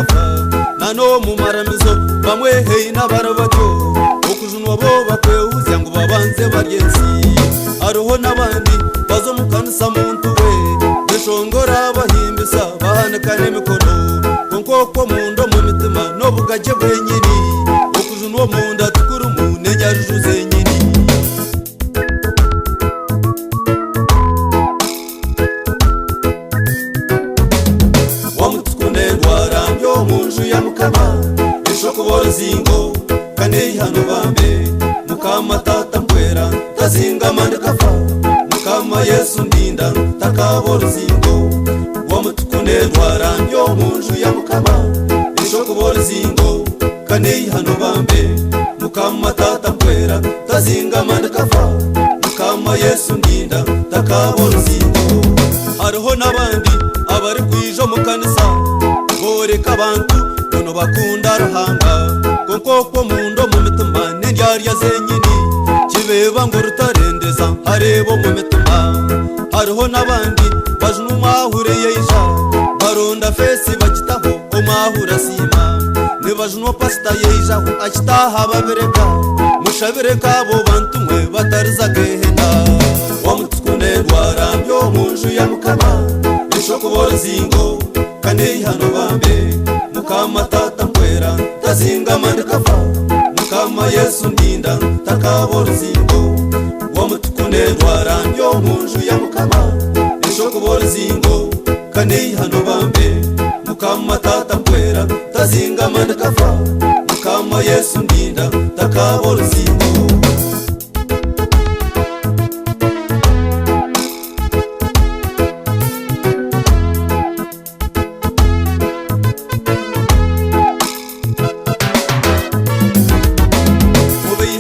kafa nano mu maramizo bamwe hey n'abarabato okujunwa bo bakweuza ngo babanze baryensi aroho nabandi bazo mukanisa muntu we beshongora bahimbisa bahanakane mikono konkoko mundo mu mitima no bugaje bwenyini okujunwa munda tukuru mu nenyajuze nyini munju ya mukama ishokubora zingo kane hano bambe mukama tata mkwera tazinga mande kafa mukama Yesu ndinda takabora zingo wamutukune ndwara yo munju ya mukama ishokubora zingo kane hano bambe mukama tata mkwera tazinga mande kafa mukama Yesu ndinda takabora zingo hariho nabandi abari kwijo mukanisa boreka abantu kono bakunda ruhanga konkoko mundo mu mitima n'indyarya zenyini kibeba ngo rutarendeza harebo mu mitima hariho nabandi bajuna umwahure yeja baronda fesi bagitaho umwahure sima nibajuna pasita yeja akitaha babereka mushabireka abo bantu mwe batariza gehena wamutukune ndwara byo munju ya mukama ishokubora zingo kane hano bambe mukama tata mkwera tazinga mande kafa mukama Yesu ndinda takabora zingo wamutukune ndwara yo munju ya mukama ishokubora zingo kane hano bambe mukama tata mkwera tazinga mande kafa mukama Yesu ndinda takabora zingo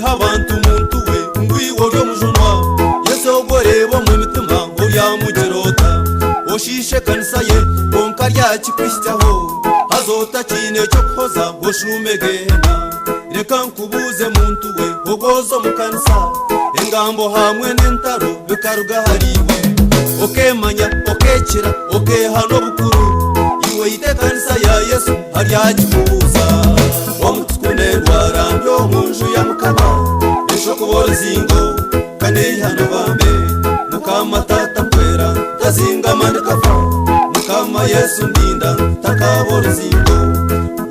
abantu muntu we ngwiwo ryo mujunwa Yesu ogorebo mu mitima oya mugirota oshishe kanisa ye konka ryaki kwishyaho hazota kine cyo koza boshumegena reka nkubuze muntu we ogozo mu kanisa engambo hamwe n'entaro bikaruga hariwe okemanya okekira okehano bukuru iwe ite kanisa ya Yesu haryaki kubuza wamutukune ndwara yo munju ya mukama ishokubora zingo kane hano bambe mukama tata mkwera tazinga mande kafa mukama Yesu ndinda takabora zingo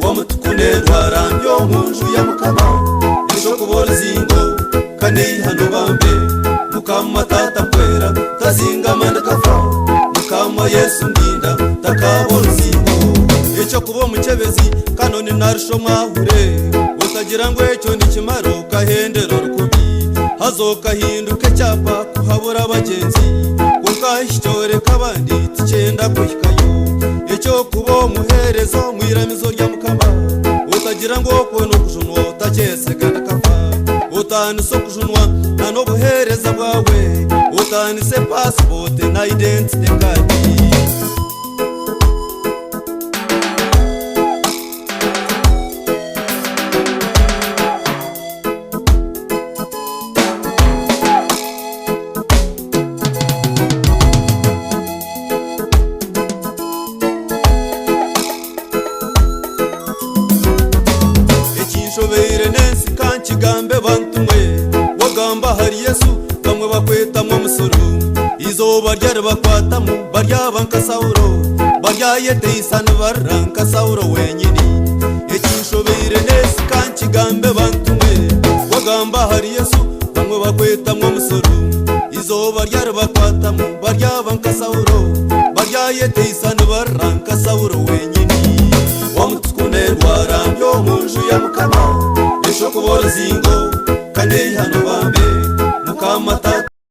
wamutukune ndwara yo munju ya mukama ishokubora zingo kane hano bambe mukama tata mkwera tazinga mande kafa mukama Yesu ndinda takabora zingo icyo kuba mukebezi kanone narisho mwahure utagira ngo ecyo nikimaro kahendero rukubi hazoka hinduke cyapa kuhabura abagenzi ukahishore kabandi tikenda kuhikayo icyo kuba muherezo mwiramizo rya mukama utagira ngo kono kujunwa utakesegana kafa utaniso kujunwa nano buhereza bwawe utanise passport na identity card shobere nensi kankigambe bantu mwe wagamba hari Yesu bamwe bakweta mu musoro izoba ryari bakwatamu barya bankasawuro barya yete isana baranka sawuro wenyini ekishobere nensi kankigambe bantu mwe wagamba hari Yesu bamwe bakweta mu musoro izoba ryari bakwatamu barya bankasawuro barya yete isana baranka sawuro wenyini wamutukune ndwara yo munju ya mukama ishokubora zingo